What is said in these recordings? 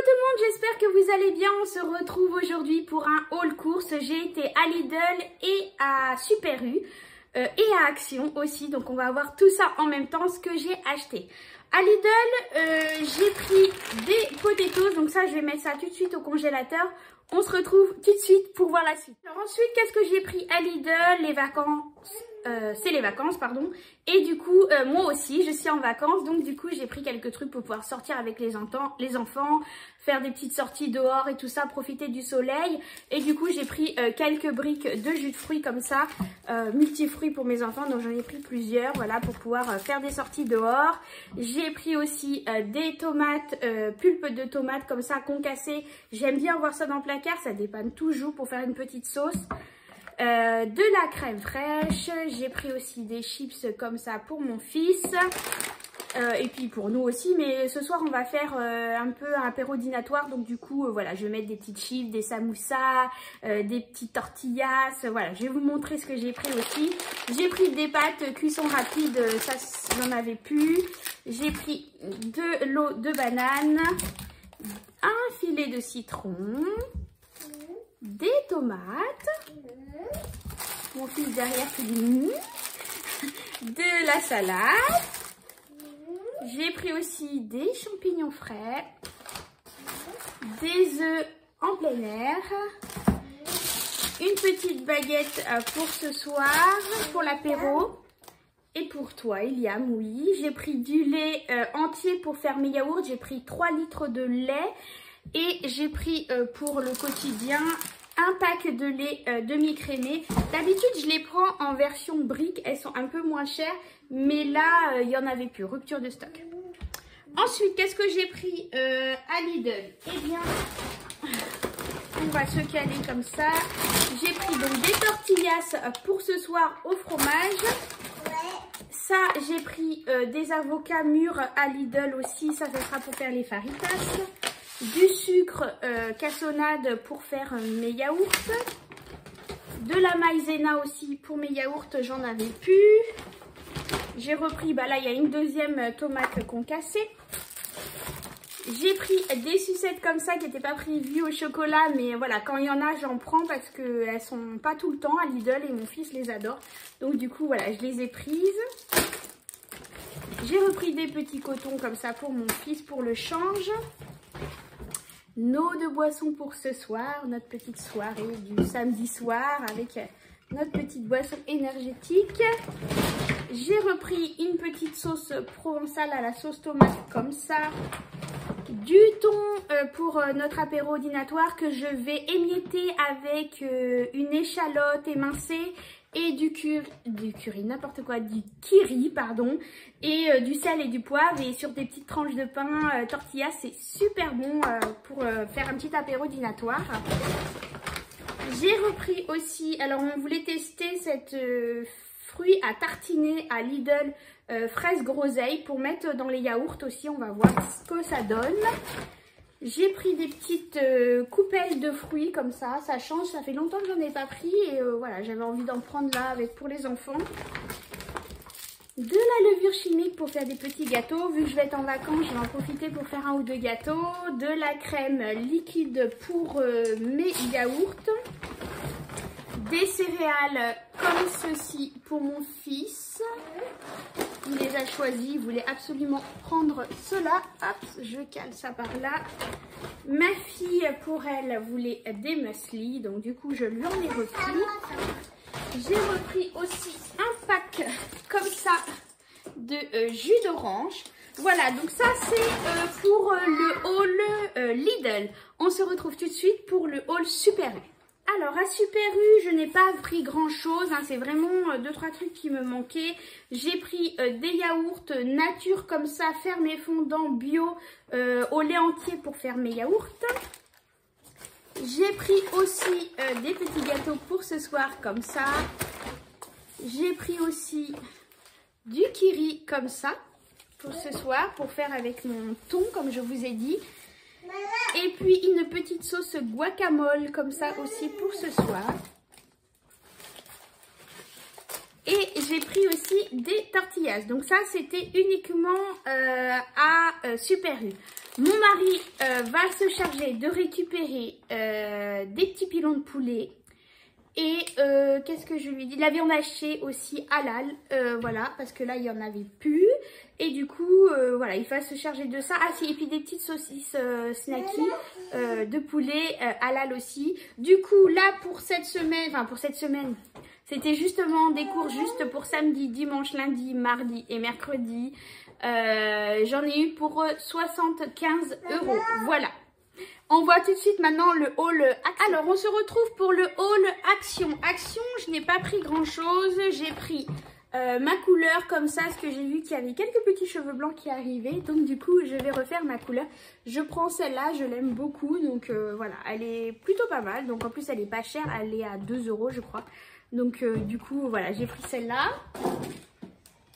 tout le monde, j'espère que vous allez bien. On se retrouve aujourd'hui pour un haul course. J'ai été à Lidl et à Super U et à Action aussi. Donc on va voir tout ça en même temps, ce que j'ai acheté. À Lidl, j'ai pris des potatoes. Donc ça, je vais mettre ça tout de suite au congélateur. On se retrouve tout de suite pour voir la suite. Alors ensuite, qu'est-ce que j'ai pris à Lidl? Les vacances. C'est les vacances, pardon. Et du coup, moi aussi, je suis en vacances. Donc du coup, j'ai pris quelques trucs pour pouvoir sortir avec les enfants, faire des petites sorties dehors et tout ça, profiter du soleil. Et du coup, j'ai pris quelques briques de jus de fruits comme ça, multifruits pour mes enfants. Donc j'en ai pris plusieurs, voilà, pour pouvoir faire des sorties dehors. J'ai pris aussi des tomates, pulpe de tomates comme ça, concassées. J'aime bien avoir ça dans le placard, ça dépanne toujours pour faire une petite sauce. De la crème fraîche, j'ai pris aussi des chips comme ça pour mon fils et puis pour nous aussi, mais ce soir on va faire un peu un apéro dînatoire, donc du coup voilà, je vais mettre des petites chips, des samoussas, des petites tortillas, voilà, je vais vous montrer ce que j'ai pris aussi. J'ai pris des pâtes cuisson rapide, ça j'en avais plus. J'ai pris de l'eau de banane, un filet de citron, des tomates, mon fils derrière qui dit de la salade, j'ai pris aussi des champignons frais, des œufs en plein air, une petite baguette pour ce soir, pour l'apéro. Et pour toi, Iliam, oui, j'ai pris du lait entier pour faire mes yaourts, j'ai pris 3 litres de lait. Et j'ai pris pour le quotidien un pack de lait demi-crémé. D'habitude, je les prends en version brique. Elles sont un peu moins chères. Mais là, il n'y en avait plus. Rupture de stock. Ensuite, qu'est-ce que j'ai pris à Lidl? Eh bien, on va se caler comme ça. J'ai pris donc des tortillas pour ce soir au fromage. Ça, j'ai pris des avocats mûrs à Lidl aussi. Ça sera pour faire les faritas. Du sucre cassonade pour faire mes yaourts. De la maïzena aussi pour mes yaourts, j'en avais plus. J'ai repris, bah là il y a une deuxième tomate concassée. J'ai pris des sucettes comme ça qui n'étaient pas prévues au chocolat, mais voilà, quand il y en a, j'en prends parce qu'elles sont pas tout le temps à Lidl et mon fils les adore. Donc du coup, voilà, je les ai prises. J'ai repris des petits cotons comme ça pour mon fils pour le change. Nos de boissons pour ce soir, notre petite soirée du samedi soir avec notre petite boisson énergétique. J'ai repris une petite sauce provençale à la sauce tomate comme ça. Du thon pour notre apéro dînatoire que je vais émietter avec une échalote émincée et du curry, n'importe quoi, du kiri, pardon, et du sel et du poivre et sur des petites tranches de pain tortillas, c'est super bon pour faire un petit apéro dînatoire. J'ai repris aussi, alors on voulait tester cette fruit à tartiner à Lidl, fraise groseille pour mettre dans les yaourts aussi, on va voir ce que ça donne. J'ai pris des petites coupelles de fruits comme ça change, ça fait longtemps que j'en ai pas pris et voilà, j'avais envie d'en prendre là avec pour les enfants. De la levure chimique pour faire des petits gâteaux, vu que je vais être en vacances, je vais en profiter pour faire un ou deux gâteaux. De la crème liquide pour mes yaourts. Des céréales comme ceci pour mon fils. Il les a choisis, il voulait absolument prendre cela. Hop, je cale ça par là. Ma fille, pour elle, voulait des muesli, donc du coup, je lui en ai repris. J'ai repris aussi un pack comme ça de jus d'orange. Voilà, donc ça c'est pour le haul Lidl. On se retrouve tout de suite pour le haul Super U. Alors à Super U, je n'ai pas pris grand chose, hein, c'est vraiment 2-3 trucs qui me manquaient. J'ai pris des yaourts nature comme ça, fermés fondants bio au lait entier pour faire mes yaourts. J'ai pris aussi des petits gâteaux pour ce soir comme ça. J'ai pris aussi du kiri comme ça pour ce soir, pour faire avec mon thon comme je vous ai dit. Et puis une petite sauce guacamole comme ça aussi pour ce soir. Et j'ai pris aussi des tortillas. Donc ça c'était uniquement à Super U. Mon mari va se charger de récupérer des petits pilons de poulet. Et qu'est-ce que je lui ai dit? La viande hachée aussi halal, voilà, parce que là il n'y en avait plus. Et du coup, voilà, il va se charger de ça. Ah si, et puis des petites saucisses snacky de poulet halal aussi. Du coup, là pour cette semaine, c'était justement des cours juste pour samedi, dimanche, lundi, mardi et mercredi. J'en ai eu pour 75 €. Voilà. On voit tout de suite maintenant le haul action. Alors, on se retrouve pour le haul action. Action, je n'ai pas pris grand chose. J'ai pris ma couleur comme ça, parce que j'ai vu qu'il y avait quelques petits cheveux blancs qui arrivaient. Donc, du coup, je vais refaire ma couleur. Je prends celle-là, je l'aime beaucoup. Donc, voilà, elle est plutôt pas mal. Donc, en plus, elle est pas chère. Elle est à 2 € je crois. Donc, du coup, voilà, j'ai pris celle-là.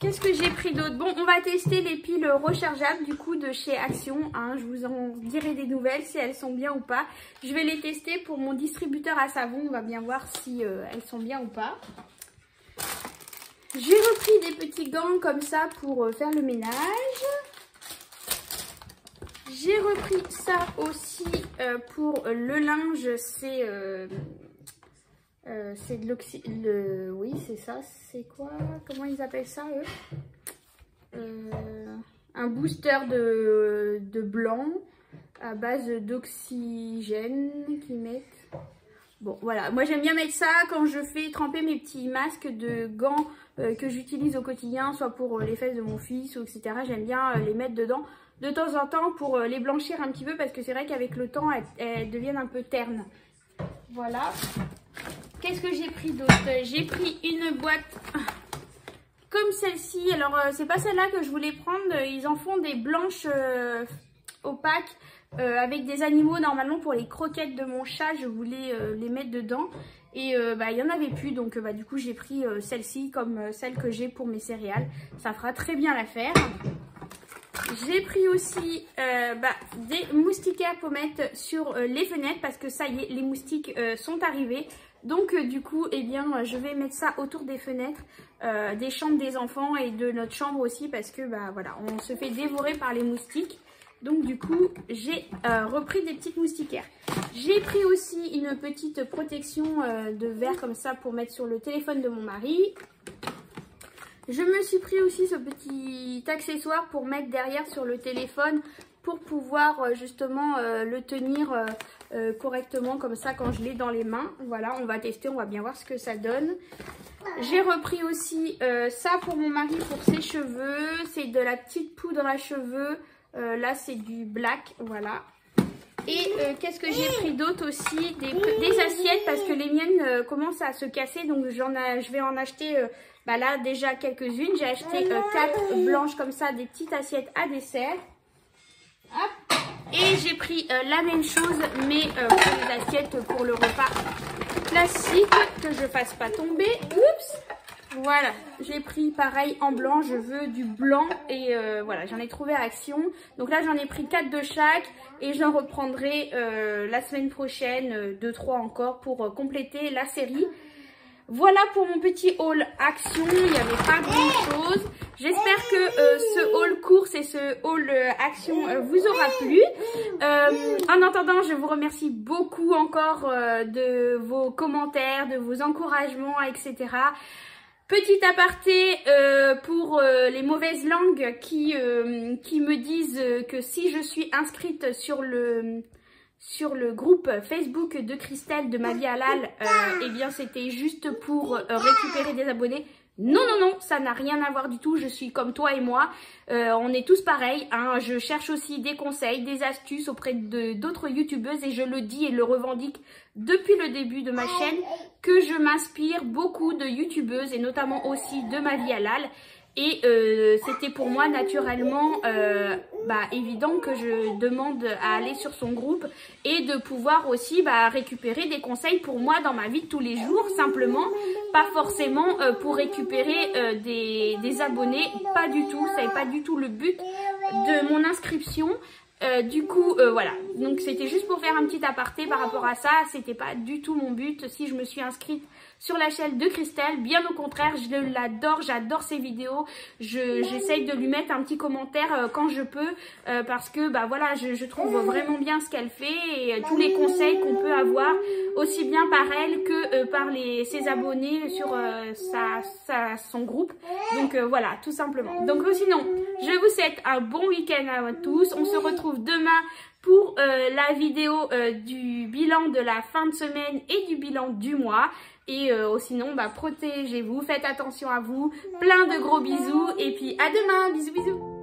Qu'est-ce que j'ai pris d'autre? Bon, on va tester les piles rechargeables du coup de chez Action. Hein, je vous en dirai des nouvelles si elles sont bien ou pas. Je vais les tester pour mon distributeur à savon. On va bien voir si elles sont bien ou pas. J'ai repris des petits gants comme ça pour faire le ménage. J'ai repris ça aussi pour le linge. C'est de l'oxy... Oui, c'est ça. C'est quoi? Comment ils appellent ça, eux? Un booster de blanc à base d'oxygène qu'ils mettent. Bon, voilà. Moi, j'aime bien mettre ça quand je fais tremper mes petits masques de gants que j'utilise au quotidien, soit pour les fesses de mon fils, ou etc. J'aime bien les mettre dedans de temps en temps pour les blanchir un petit peu parce que c'est vrai qu'avec le temps, elles deviennent un peu ternes. Voilà. Qu'est-ce que j'ai pris d'autre? J'ai pris une boîte comme celle-ci. Alors, c'est pas celle-là que je voulais prendre. Ils en font des blanches opaques avec des animaux. Normalement, pour les croquettes de mon chat, je voulais les mettre dedans. Et il n'y en avait plus. Donc, du coup, j'ai pris celle-ci comme celle que j'ai pour mes céréales. Ça fera très bien l'affaire. J'ai pris aussi des moustiquaires pour mettre sur les fenêtres parce que ça y est, les moustiques sont arrivés. Donc du coup, eh bien, je vais mettre ça autour des fenêtres, des chambres des enfants et de notre chambre aussi parce que voilà, on se fait dévorer par les moustiques. Donc du coup, j'ai repris des petites moustiquaires. J'ai pris aussi une petite protection de verre comme ça pour mettre sur le téléphone de mon mari. Je me suis pris aussi ce petit accessoire pour mettre derrière sur le téléphone pour pouvoir justement le tenir correctement comme ça quand je l'ai dans les mains. Voilà, on va tester, on va bien voir ce que ça donne. J'ai repris aussi ça pour mon mari pour ses cheveux. C'est de la petite poudre à cheveux. Là, c'est du black, voilà. Et qu'est-ce que j'ai pris d'autre aussi? Des assiettes parce que les miennes commencent à se casser. Donc je vais en acheter là déjà quelques-unes. J'ai acheté 4 blanches comme ça, des petites assiettes à dessert. Hop. Et j'ai pris la même chose mais pour les assiettes pour le repas classique que je fasse pas tomber. Oups. Voilà, j'ai pris pareil en blanc, je veux du blanc et voilà, j'en ai trouvé à Action. Donc là, j'en ai pris 4 de chaque et j'en reprendrai la semaine prochaine, 2-3 encore pour compléter la série. Voilà pour mon petit haul Action, il n'y avait pas grand chose. J'espère que ce haul course et ce haul Action vous aura plu. En attendant, je vous remercie beaucoup encore de vos commentaires, de vos encouragements, etc. Petit aparté pour les mauvaises langues qui me disent que si je suis inscrite sur le groupe Facebook de Christelle de Ma Vie Halal, eh bien c'était juste pour récupérer des abonnés. Non, non, non, ça n'a rien à voir du tout, je suis comme toi et moi, on est tous pareils, hein. Je cherche aussi des conseils, des astuces auprès d'autres youtubeuses et je le dis et le revendique depuis le début de ma chaîne que je m'inspire beaucoup de youtubeuses et notamment aussi de Ma Vie Halal. Et c'était pour moi naturellement évident que je demande à aller sur son groupe et de pouvoir aussi récupérer des conseils pour moi dans ma vie de tous les jours, simplement, pas forcément pour récupérer des abonnés, pas du tout, ça n'est pas du tout le but de mon inscription. Du coup, voilà, donc c'était juste pour faire un petit aparté par rapport à ça, c'était pas du tout mon but. Si je me suis inscrite sur la chaîne de Christelle. Bien au contraire, je l'adore, j'adore ses vidéos. J'essaye de lui mettre un petit commentaire quand je peux parce que bah voilà, je trouve vraiment bien ce qu'elle fait et tous les conseils qu'on peut avoir aussi bien par elle que par ses abonnés sur son groupe. Donc voilà, tout simplement. Donc sinon, je vous souhaite un bon week-end à tous. On se retrouve demain pour la vidéo du bilan de la fin de semaine et du bilan du mois. Et sinon, bah, protégez-vous, faites attention à vous. Plein de gros bisous et puis à demain. Bisous, bisous.